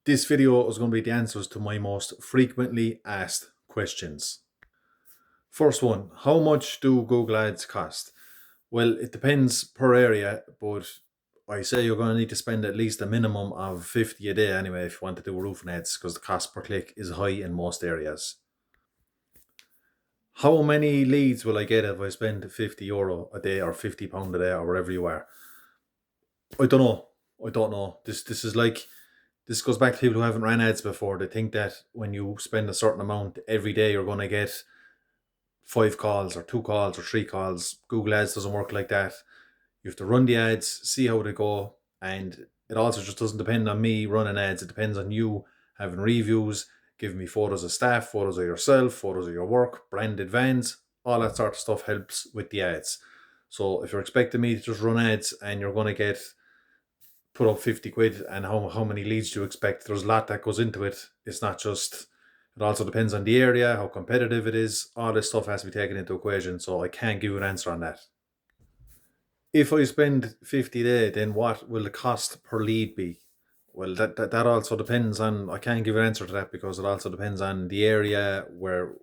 This video is going to be the answers to my most frequently asked questions. First one, how much do Google Ads cost? Well, it depends per area, but I say you're going to need to spend at least a minimum of 50 a day anyway if you want to do roofing ads, because the cost per click is high in most areas. How many leads will I get if I spend €50 a day or £50 a day or wherever you are? I don't know. This is like, this goes back to people who haven't ran ads before. They think that when you spend a certain amount every day, you're going to get 5 calls or 2 calls or 3 calls. Google Ads doesn't work like that. You have to run the ads, see how they go, and it also just doesn't depend on me running ads. It depends on you having reviews, giving me photos of staff, photos of yourself, photos of your work, branded vans, all that sort of stuff helps with the ads. So if you're expecting me to just run ads and you're going to put up 50 quid and how many leads do you expect? There's a lot that goes into it. It's not just, it also depends on the area, how competitive it is. All this stuff has to be taken into equation, so I can't give you an answer on that. If I spend 50 a day, then what will the cost per lead be? Well, that also depends on, I can't give an answer to that because it also depends on the area where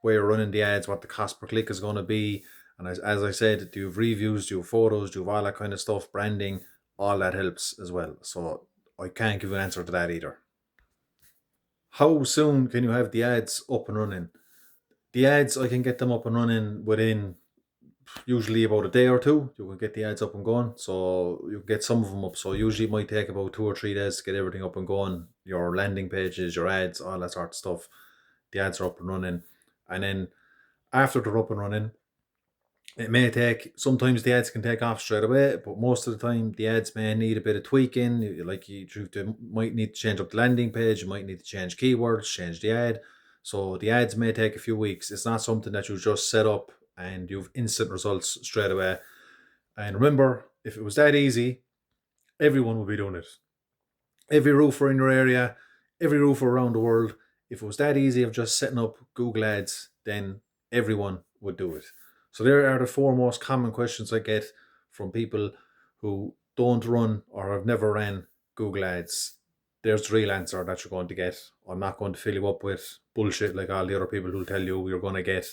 you're running the ads, what the cost per click is going to be. And as I said, do you have reviews, do you have photos, do you have all that kind of stuff, branding, all that helps as well. So I can't give an answer to that either. How soon can you have the ads up and running? The ads, I can get them up and running within usually about a day or two. You can get the ads up and going, so you can get some of them up. So usually it might take about 2 or 3 days to get everything up and going. Your landing pages, your ads, all that sort of stuff. The ads are up and running, and then after they're up and running, it may take, sometimes the ads can take off straight away, but most of the time the ads may need a bit of tweaking. Like you might need to change up the landing page, you might need to change keywords, change the ad. So the ads may take a few weeks. It's not something that you just set up and you have instant results straight away. And remember, if it was that easy, everyone would be doing it. Every roofer in your area, every roofer around the world, if it was that easy of just setting up Google Ads, then everyone would do it. So there are the 4 most common questions I get from people who don't run or have never ran Google Ads. There's the real answer that you're going to get. I'm not going to fill you up with bullshit like all the other people who tell you you're going to get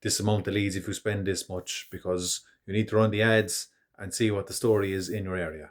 this amount of leads if you spend this much, because you need to run the ads and see what the story is in your area.